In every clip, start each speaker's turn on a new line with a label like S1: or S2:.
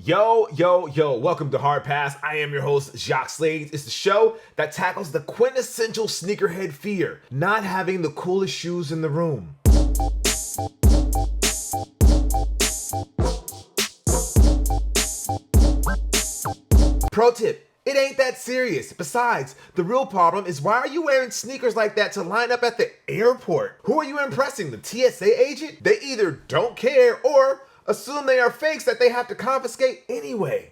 S1: Yo, welcome to Hard Pass. I am your host, Jacques Slade. It's the show that tackles the quintessential sneakerhead fear, not having the coolest shoes in the room. Pro tip, it ain't that serious. Besides, the real problem is why are you wearing sneakers like that to line up at the airport? Who are you impressing, the TSA agent? They either don't care or assume they are fakes that they have to confiscate anyway.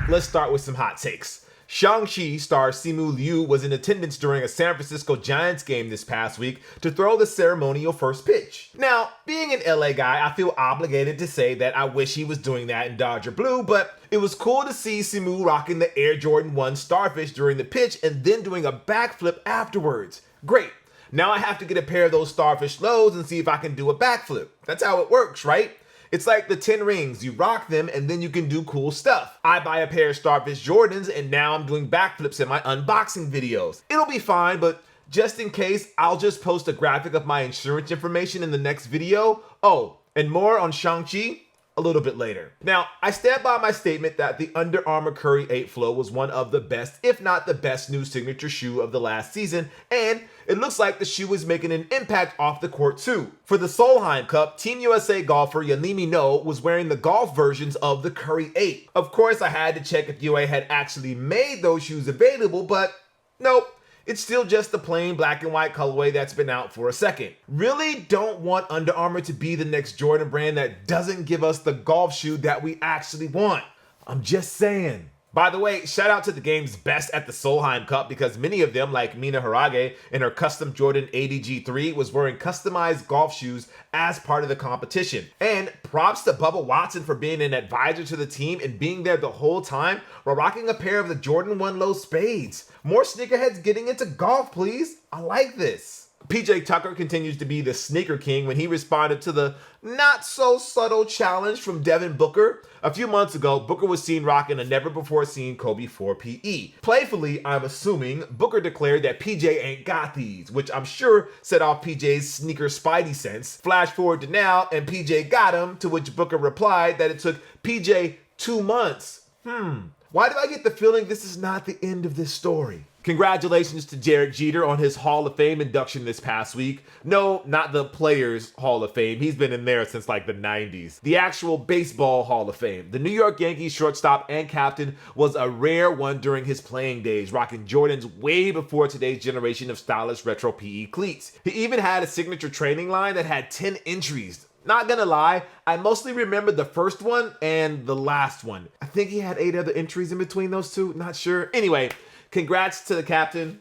S1: Let's start with some hot takes. Shang Chi star Simu Liu was in attendance during a San Francisco Giants game this past week to throw the ceremonial first pitch. Now, being an LA guy, I feel obligated to say that I wish he was doing that in Dodger blue, but it was cool to see Simu rocking the Air Jordan 1 Starfish during the pitch and then doing a backflip afterwards. Great. Now I have to get a pair of those Starfish lows and see if I can do a backflip. That's how it works, right? It's like the 10 rings. You rock them and then you can do cool stuff. I buy a pair of Starfish Jordans and now I'm doing backflips in my unboxing videos. It'll be fine, but just in case, I'll just post a graphic of my insurance information in the next video. Oh, and more on Shang-Chi a little bit later. Now, I stand by my statement that the Under Armour Curry 8 Flow was one of the best, if not the best new signature shoe of the last season, and it looks like the shoe is making an impact off the court too. For the Solheim Cup, Team USA golfer Yanimi No was wearing the golf versions of the Curry 8. Of course, I had to check if UA had actually made those shoes available, but nope. It's still just the plain black and white colorway that's been out for a second. Really don't want Under Armour to be the next Jordan brand that doesn't give us the golf shoe that we actually want. I'm just saying. By the way, shout out to the game's best at the Solheim Cup because many of them, like Mina Harage in her custom Jordan ADG3, was wearing customized golf shoes as part of the competition. And props to Bubba Watson for being an advisor to the team and being there the whole time while rocking a pair of the Jordan 1 Low Spades. More sneakerheads getting into golf, please. I like this. PJ Tucker continues to be the sneaker king when he responded to the not-so-subtle challenge from Devin Booker. A few months ago, Booker was seen rocking a never-before-seen Kobe 4 PE. Playfully, I'm assuming, Booker declared that PJ ain't got these, which I'm sure set off PJ's sneaker spidey sense. Flash forward to now, and PJ got him, to which Booker replied that it took PJ 2 months. Why do I get the feeling this is not the end of this story? Congratulations to Derek Jeter on his Hall of Fame induction this past week. No, not the Players Hall of Fame. He's been in there since like the 90s. The actual Baseball Hall of Fame. The New York Yankees shortstop and captain was a rare one during his playing days, rocking Jordans way before today's generation of stylish retro PE cleats. He even had a signature training line that had 10 entries. Not gonna lie, I mostly remember the first one and the last one. I think he had 8 other entries in between those two, not sure. Anyway, congrats to the captain.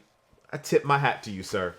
S1: I tip my hat to you, sir.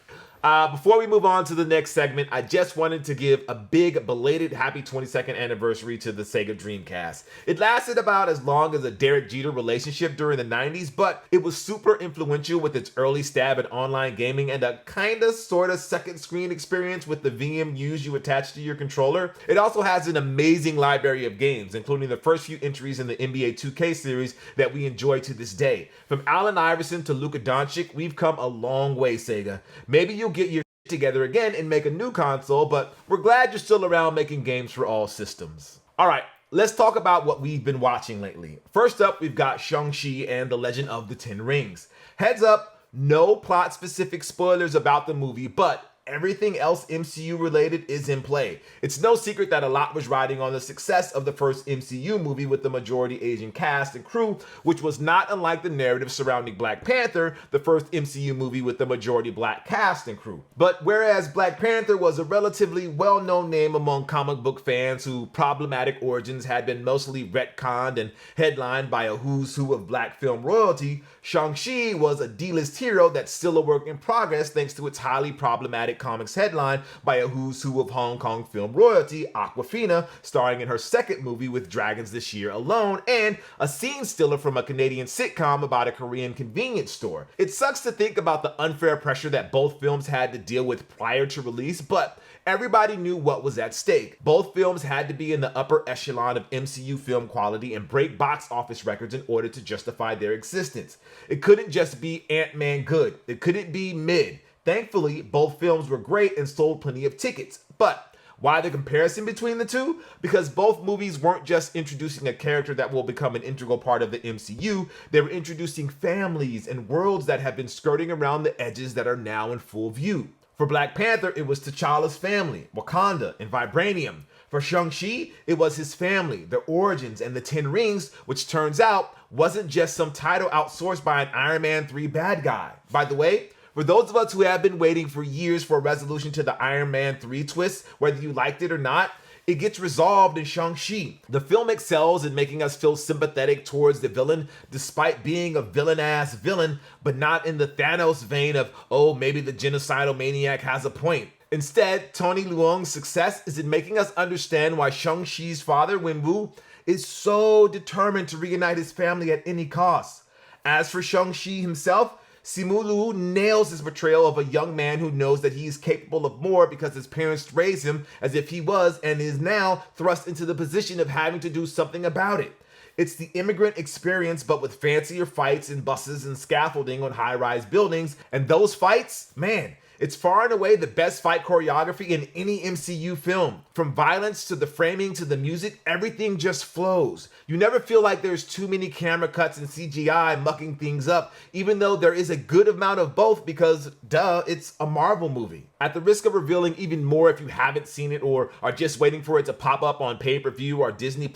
S1: Before we move on to the next segment, I just wanted to give a big belated happy 22nd anniversary to the Sega Dreamcast. It lasted about as long as a Derek Jeter relationship during the 90s, but it was super influential with its early stab at online gaming and a kinda sorta second screen experience with the VMUs you attach to your controller. It also has an amazing library of games, including the first few entries in the NBA 2K series that we enjoy to this day. From Allen Iverson to Luka Doncic, we've come a long way, Sega. Maybe you'll get your shit together again and make a new console, but we're glad you're still around making games for all systems. All right, let's talk about what we've been watching lately. First up, we've got Shang-Chi and the Legend of the Ten Rings. Heads up, no plot-specific spoilers about the movie, but everything else MCU related is in play. It's no secret that a lot was riding on the success of the first MCU movie with the majority Asian cast and crew, which was not unlike the narrative surrounding Black Panther, the first MCU movie with the majority black cast and crew. But whereas Black Panther was a relatively well-known name among comic book fans whose problematic origins had been mostly retconned and headlined by a who's who of black film royalty, Shang-Chi was a D-list hero that's still a work in progress thanks to its highly problematic comics headline by a who's who of Hong Kong film royalty, Awkwafina, starring in her second movie with dragons this year alone, and a scene stealer from a Canadian sitcom about a Korean convenience store. It sucks to think about the unfair pressure that both films had to deal with prior to release, but everybody knew what was at stake. Both films had to be in the upper echelon of MCU film quality and break box office records in order to justify their existence. It couldn't just be Ant-Man good. It couldn't be mid. Thankfully, both films were great and sold plenty of tickets. But Why the comparison between the two? Because both movies weren't just introducing a character that will become an integral part of the MCU, they were introducing families and worlds that have been skirting around the edges that are now in full view. For Black Panther, it was T'Challa's family, Wakanda, and Vibranium. For Shang Chi, it was his family, their origins, and the 10 Rings, which turns out wasn't just some title outsourced by an Iron Man 3 bad guy. By the way, for those of us who have been waiting for years for a resolution to the Iron Man 3 twist, whether you liked it or not, it gets resolved in Shang-Chi. The film excels in making us feel sympathetic towards the villain, despite being a villain-ass villain, but not in the Thanos vein of, oh, maybe the genocidal maniac has a point. Instead, Tony Leung's success is in making us understand why Shang-Chi's father, Wenwu, is so determined to reunite his family at any cost. As for Shang-Chi himself, Simu Liu nails his portrayal of a young man who knows that he is capable of more because his parents raised him as if he was and is now thrust into the position of having to do something about it. It's the immigrant experience, but with fancier fights and buses and scaffolding on high-rise buildings. And those fights, man, it's far and away the best fight choreography in any MCU film. From violence to the framing to the music, everything just flows. You never feel like there's too many camera cuts and CGI mucking things up, even though there is a good amount of both because, duh, it's a Marvel movie. At the risk of revealing even more if you haven't seen it or are just waiting for it to pop up on pay-per-view or Disney+,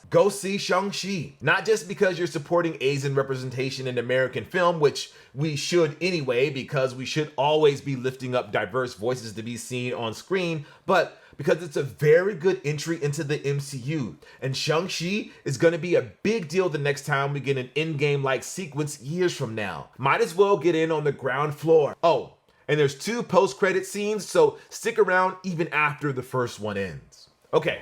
S1: go see Shang-Chi. Not just because you're supporting Asian representation in American film, which we should anyway, because we should always be lifting up diverse voices to be seen on screen, but because it's a very good entry into the MCU. And Shang-Chi is going to be a big deal the next time we get an Endgame-like sequence years from now. Might as well get in on the ground floor. Oh, and there's 2 post-credit scenes, so stick around even after the first one ends. Okay,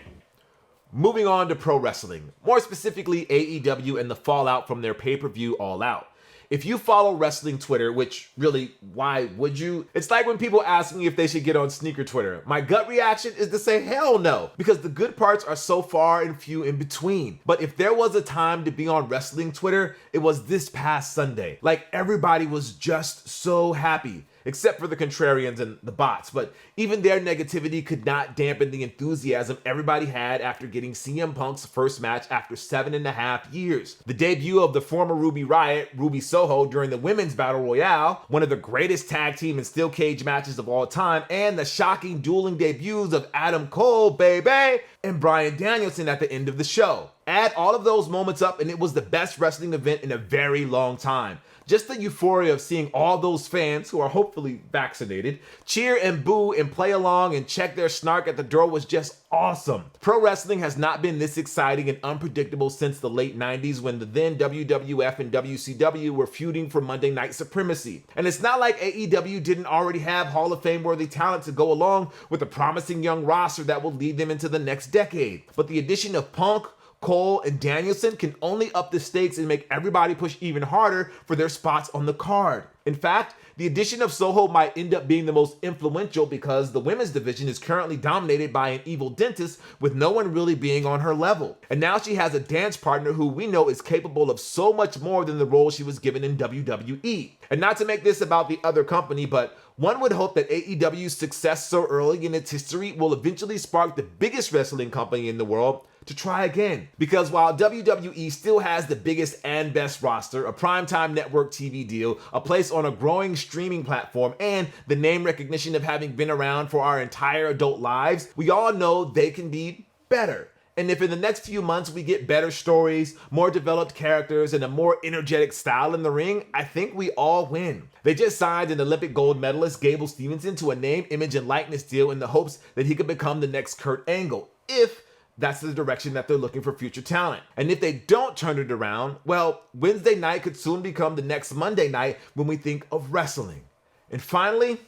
S1: moving on to pro wrestling, more specifically AEW and the fallout from their pay-per-view All Out. If you follow wrestling Twitter, which really, why would you? It's like when people ask me if they should get on sneaker Twitter. My gut reaction is to say hell no, because the good parts are so far and few in between. But if there was a time to be on wrestling Twitter, it was this past Sunday. Like, everybody was just so happy. Except for the contrarians and the bots, but even their negativity could not dampen the enthusiasm everybody had after getting CM Punk's first match after 7.5 years. The debut of the former Ruby Riott, Ruby Soho, during the Women's Battle Royale, one of the greatest tag team and steel cage matches of all time, and the shocking dueling debuts of Adam Cole, baby, and Bryan Danielson at the end of the show. Add all of those moments up and it was the best wrestling event in a very long time. Just the euphoria of seeing all those fans, who are hopefully vaccinated, cheer and boo and play along and check their snark at the door was just awesome. Pro wrestling has not been this exciting and unpredictable since the late 90s when the then WWF and WCW were feuding for Monday Night Supremacy. And it's not like AEW didn't already have Hall of Fame worthy talent to go along with a promising young roster that will lead them into the next decade. But the addition of Punk, Cole, and Danielson can only up the stakes and make everybody push even harder for their spots on the card. In fact, the addition of Soho might end up being the most influential because the women's division is currently dominated by an evil dentist with no one really being on her level. And now she has a dance partner who we know is capable of so much more than the role she was given in WWE. And not to make this about the other company, but one would hope that AEW's success so early in its history will eventually spark the biggest wrestling company in the world to try again. Because while WWE still has the biggest and best roster, a primetime network TV deal, a place on a growing streaming platform, and the name recognition of having been around for our entire adult lives, we all know they can be better. And if in the next few months we get better stories, more developed characters, and a more energetic style in the ring, I think we all win. They just signed an Olympic gold medalist, Gable Stevenson, to a name, image, and likeness deal in the hopes that he could become the next Kurt Angle, if that's the direction that they're looking for future talent. And if they don't turn it around, well, Wednesday night could soon become the next Monday night when we think of wrestling. And finally,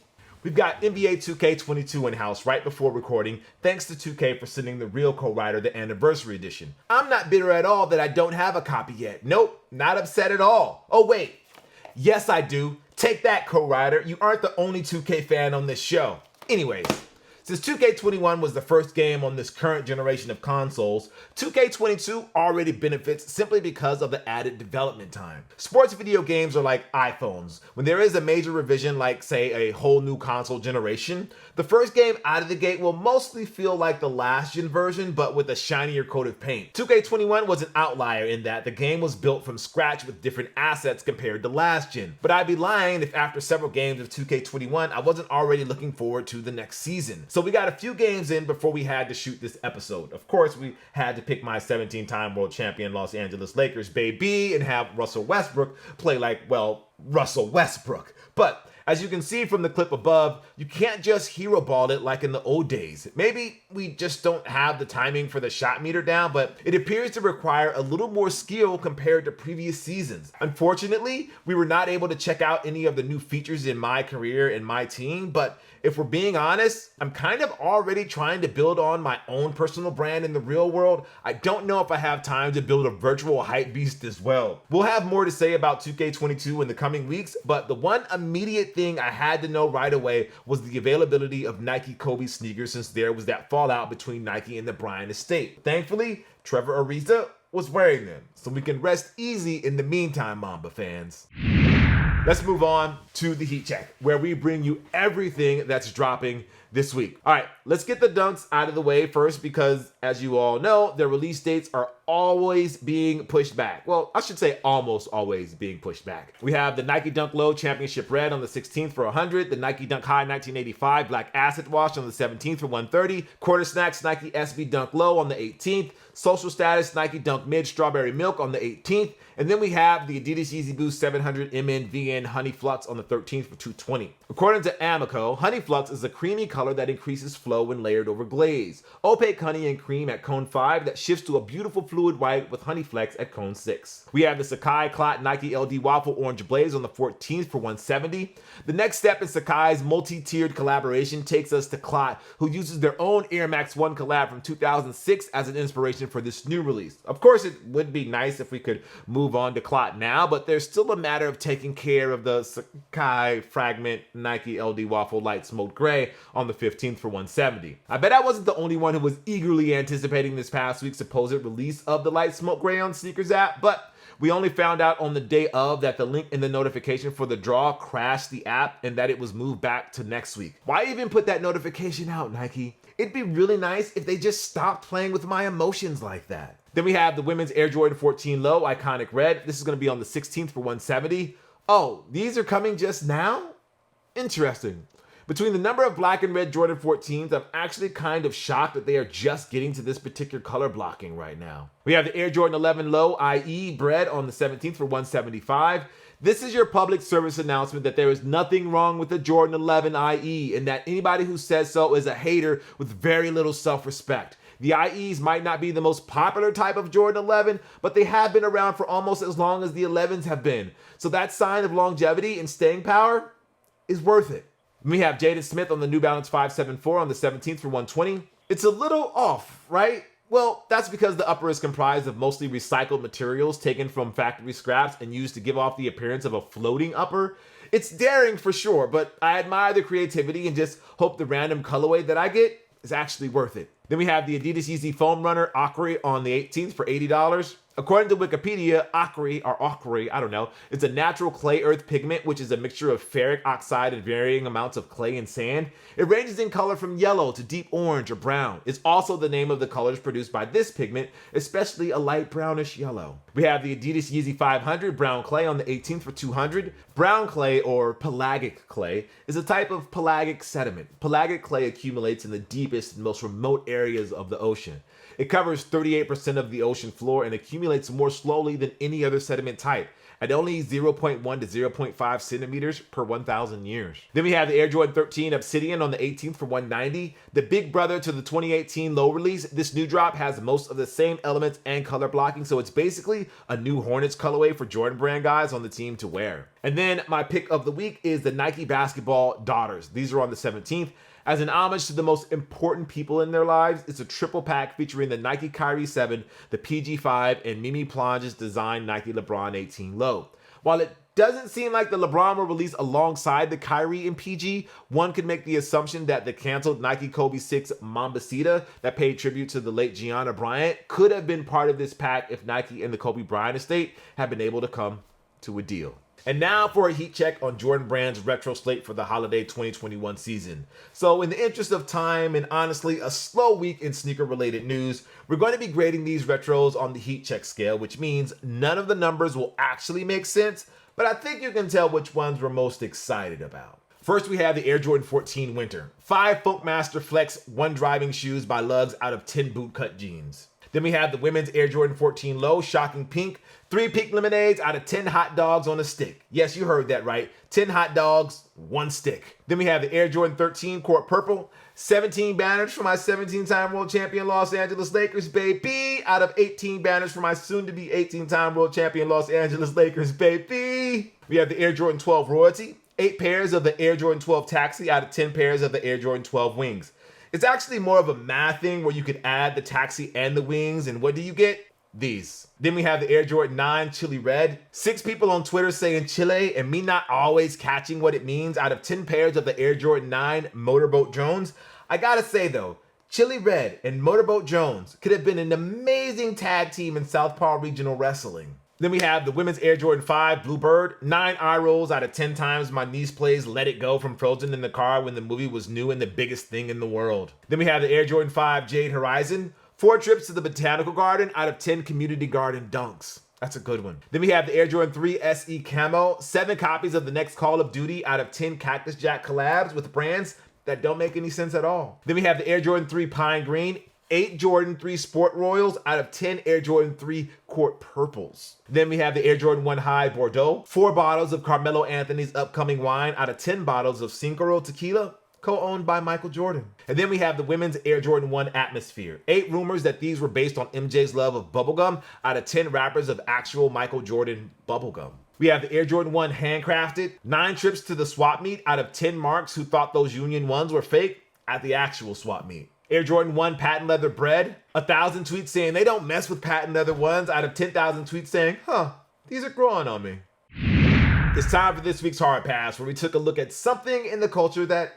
S1: we've got NBA 2K22 in-house right before recording, thanks to 2K for sending the real co-writer the anniversary edition. I'm not bitter at all that I don't have a copy yet. Nope, not upset at all. Oh wait, yes I do. Take that, co-writer. You aren't the only 2K fan on this show. Anyways, Since 2K21 was the first game on this current generation of consoles, 2K22 already benefits simply because of the added development time. Sports video games are like iPhones. When there is a major revision like, say, a whole new console generation, the first game out of the gate will mostly feel like the last gen version, but with a shinier coat of paint. 2K21 was an outlier in that the game was built from scratch with different assets compared to last gen. But I'd be lying if after several games of 2K21, I wasn't already looking forward to the next season. So we got a few games in before we had to shoot this episode. Of course, we had to pick my 17-time world champion Los Angeles Lakers baby and have Russell Westbrook play like, well, Russell Westbrook. But as you can see from the clip above, you can't just hero ball it like in the old days. Maybe we just don't have the timing for the shot meter down, but it appears to require a little more skill compared to previous seasons. Unfortunately, we were not able to check out any of the new features in my career and my team, but if we're being honest, I'm kind of already trying to build on my own personal brand in the real world. I don't know if I have time to build a virtual hype beast as well. We'll have more to say about 2K22 in the coming weeks, but the one immediate thing I had to know right away was the availability of Nike Kobe sneakers, since there was that fallout between Nike and the Bryant estate. Thankfully, Trevor Ariza was wearing them, so we can rest easy in the meantime, Mamba fans. Let's move on to the Heat Check, where we bring you everything that's dropping this week. All right, let's get the dunks out of the way first, because as you all know, their release dates are always being pushed back. Well, I should say almost always being pushed back. We have the Nike Dunk Low Championship Red on the 16th for $100, the Nike Dunk High 1985 Black Acid Wash on the 17th for $130, Quarter Snacks Nike SB Dunk Low on the 18th, Social Status Nike Dunk Mid Strawberry Milk on the 18th, and then we have the Adidas Yeezy Boost 700 MN Honey Flux on the 13th for $220. According to Amico, Honey Flux is a creamy color that increases flow when layered over glaze. Opaque honey and cream at cone 5 that shifts to a beautiful fluid white with Honey Flex at cone 6. We have the Sakai Clot Nike LD Waffle Orange Blaze on the 14th for $170. The next step in Sakai's multi-tiered collaboration takes us to Clot, who uses their own Air Max 1 collab from 2006 as an inspiration for this new release. Of course, it would be nice if we could move on to Clot now, but there's still a matter of taking care of the Sakai Fragment Nike LD Waffle Light Smoked Gray on the 15th for $170. I bet I wasn't the only one who was eagerly anticipating this past week's supposed release of the Light Smoked Gray on Sneakers app, but we only found out on the day of that the link in the notification for the draw crashed the app and that it was moved back to next week. Why even put that notification out, Nike? It'd be really nice if they just stopped playing with my emotions like that. Then we have the women's Air Jordan 14 Low Iconic Red. This is going to be on the 16th for $170. Oh, these are coming just now? Interesting. Between the number of black and red Jordan 14s, I'm actually kind of shocked that they are just getting to this particular color blocking right now. We have the Air Jordan 11 Low IE Bread on the 17th for $175. This is your public service announcement that there is nothing wrong with the Jordan 11 IE, and that anybody who says so is a hater with very little self-respect. The IEs might not be the most popular type of Jordan 11, but they have been around for almost as long as the 11s have been. So that sign of longevity and staying power is worth it. We have Jaden Smith on the New Balance 574 on the 17th for $120. It's a little off, right? Well, that's because the upper is comprised of mostly recycled materials taken from factory scraps and used to give off the appearance of a floating upper. It's daring for sure, but I admire the creativity and just hope the random colorway that I get is actually worth it. Then we have the Adidas Yeezy Foam Runner Acre on the 18th for $80. According to Wikipedia, Acre, I don't know, it's a natural clay earth pigment, which is a mixture of ferric oxide and varying amounts of clay and sand. It ranges in color from yellow to deep orange or brown. It's also the name of the colors produced by this pigment, especially a light brownish yellow. We have the Adidas Yeezy 500 Brown Clay on the 18th for $200. Brown clay, or pelagic clay, is a type of pelagic sediment. Pelagic clay accumulates in the deepest and most remote areas of the ocean. It covers 38% of the ocean floor and accumulates more slowly than any other sediment type, at only 0.1 to 0.5 centimeters per 1,000 years. Then we have the Air Jordan 13 Obsidian on the 18th for $190. The big brother to the 2018 low release, this new drop has most of the same elements and color blocking, so it's basically a new Hornets colorway for Jordan brand guys on the team to wear. And then my pick of the week is the Nike Basketball Daughters. These are on the 17th. As an homage to the most important people in their lives, it's a triple pack featuring the Nike Kyrie 7, the PG 5, and Mimi Plange's designed Nike LeBron 18 Low. While it Doesn't seem like the LeBron will release alongside the Kyrie and PG. One could make the assumption that the canceled Nike Kobe 6 Mambacita that paid tribute to the late Gianna Bryant could have been part of this pack if Nike and the Kobe Bryant estate had been able to come to a deal. And now for a heat check on Jordan Brand's retro slate for the holiday 2021 season. So in the interest of time and honestly a slow week in sneaker related news, we're going to be grading these retros on the heat check scale, which means none of the numbers will actually make sense, but I think you can tell which ones we're most excited about. First, we have the Air Jordan 14 Winter. 5 Funkmaster Flex 1 driving shoes by Lugs out of 10 bootcut jeans. Then we have the women's Air Jordan 14 Low Shocking Pink. 3 pink lemonades out of 10 hot dogs on a stick. Yes, you heard that right. 10 hot dogs, 1 stick. Then we have the Air Jordan 13 Court Purple. 17 banners for my 17-time world champion Los Angeles Lakers, baby. Out of 18 banners for my soon-to-be 18-time world champion Los Angeles Lakers, baby. We have the Air Jordan 12 Royalty. 8 pairs of the Air Jordan 12 Taxi out of 10 pairs of the Air Jordan 12 Wings. It's actually more of a math thing where you could add the Taxi and the Wings, and what do you get? These. Then we have the Air Jordan 9 Chili Red. 6 people on Twitter saying Chile and me not always catching what it means out of 10 pairs of the Air Jordan 9 Motorboat Jones. I gotta say though, Chili Red and Motorboat Jones could have been an amazing tag team in Southpaw Regional Wrestling. Then we have the women's Air Jordan 5 Bluebird. 9 eye rolls out of 10 times my niece plays Let It Go from Frozen in the car when the movie was new and the biggest thing in the world. Then we have the Air Jordan 5 Jade Horizon. 4 trips to the Botanical Garden out of 10 Community Garden dunks. That's a good one. Then we have the Air Jordan 3 SE Camo. 7 copies of the next Call of Duty out of 10 Cactus Jack collabs with brands that don't make any sense at all. Then we have the Air Jordan 3 Pine Green. 8 Jordan 3 Sport Royals out of 10 Air Jordan 3 Court Purples. Then we have the Air Jordan 1 High Bordeaux. 4 bottles of Carmelo Anthony's upcoming wine out of 10 bottles of Cinco Roll Tequila, co-owned by Michael Jordan. And then we have the women's Air Jordan 1 Atmosphere. 8 rumors that these were based on MJ's love of bubblegum out of 10 wrappers of actual Michael Jordan bubblegum. We have the Air Jordan 1 Handcrafted. 9 trips to the swap meet out of 10 marks who thought those Union ones were fake at the actual swap meet. Air Jordan 1 Patent Leather Bread. 1,000 tweets saying they don't mess with patent leather ones out of 10,000 tweets saying, these are growing on me. It's time for this week's Hard Pass, where we took a look at something in the culture that,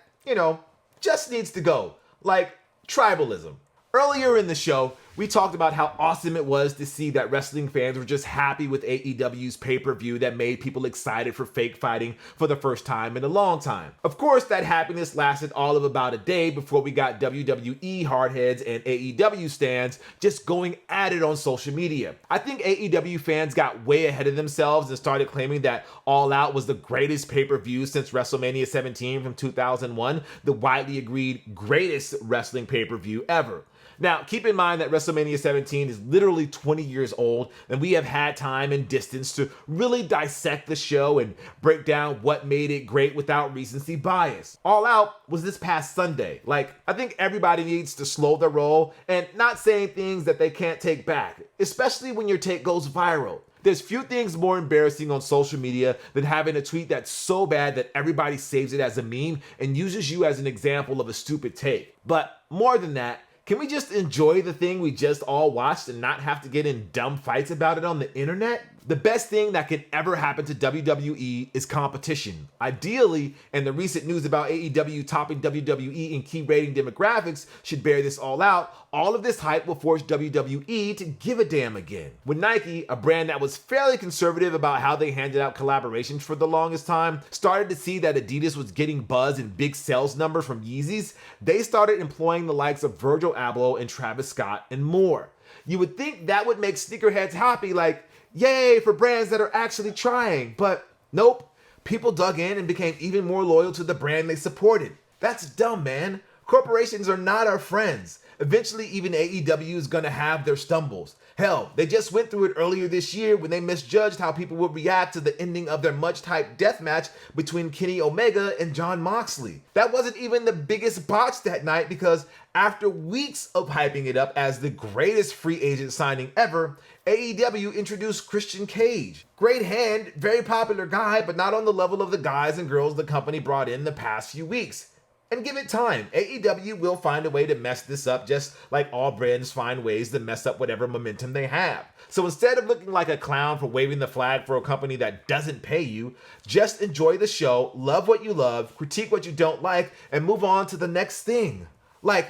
S1: just needs to go, like tribalism. Earlier in the show, we talked about how awesome it was to see that wrestling fans were just happy with AEW's pay-per-view that made people excited for fake fighting for the first time in a long time. Of course, that happiness lasted all of about a day before we got WWE hardheads and AEW stans just going at it on social media. I think AEW fans got way ahead of themselves and started claiming that All Out was the greatest pay-per-view since WrestleMania 17 from 2001, the widely agreed greatest wrestling pay-per-view ever. Now, keep in mind that WrestleMania 17 is literally 20 years old, and we have had time and distance to really dissect the show and break down what made it great without recency bias. All Out was this past Sunday. I think everybody needs to slow their roll and not saying things that they can't take back, especially when your take goes viral. There's few things more embarrassing on social media than having a tweet that's so bad that everybody saves it as a meme and uses you as an example of a stupid take. But more than that, can we just enjoy the thing we just all watched and not have to get in dumb fights about it on the internet? The best thing that can ever happen to WWE is competition. Ideally, and the recent news about AEW topping WWE in key rating demographics should bear this all out, all of this hype will force WWE to give a damn again. When Nike, a brand that was fairly conservative about how they handed out collaborations for the longest time, started to see that Adidas was getting buzz and big sales numbers from Yeezys, they started employing the likes of Virgil Abloh and Travis Scott and more. You would think that would make sneakerheads happy, like, yay for brands that are actually trying, but nope. People dug in and became even more loyal to the brand they supported. That's dumb, man. Corporations are not our friends. Eventually, even AEW is gonna have their stumbles. Hell, they just went through it earlier this year when they misjudged how people would react to the ending of their much-hyped death match between Kenny Omega and Jon Moxley. That wasn't even the biggest botch that night because after weeks of hyping it up as the greatest free agent signing ever, AEW introduced Christian Cage. Great hand, very popular guy, but not on the level of the guys and girls the company brought in the past few weeks. and give it time. AEW will find a way to mess this up, just like all brands find ways to mess up whatever momentum they have. So instead of looking like a clown for waving the flag for a company that doesn't pay you, just enjoy the show, love what you love, critique what you don't like, and move on to the next thing. Like,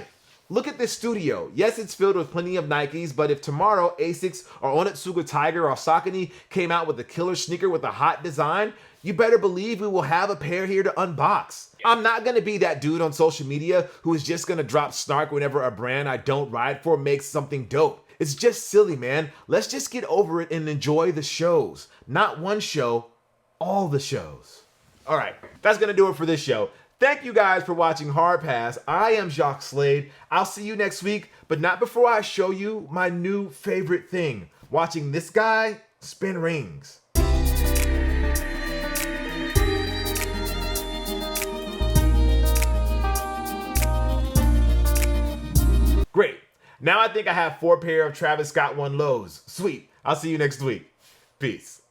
S1: look at this studio. Yes, it's filled with plenty of Nikes, but if tomorrow Asics or Onitsuka Tiger or Saucony came out with a killer sneaker with a hot design, you better believe we will have a pair here to unbox. I'm not gonna be that dude on social media who is just gonna drop snark whenever a brand I don't ride for makes something dope. It's just silly, man. Let's just get over it and enjoy the shows. Not one show, all the shows. All right, that's gonna do it for this show. Thank you guys for watching Hard Pass. I am Jacques Slade. I'll see you next week, but not before I show you my new favorite thing, watching this guy spin rings. Great. Now I think I have 4 pair of Travis Scott 1 lows. Sweet. I'll see you next week. Peace.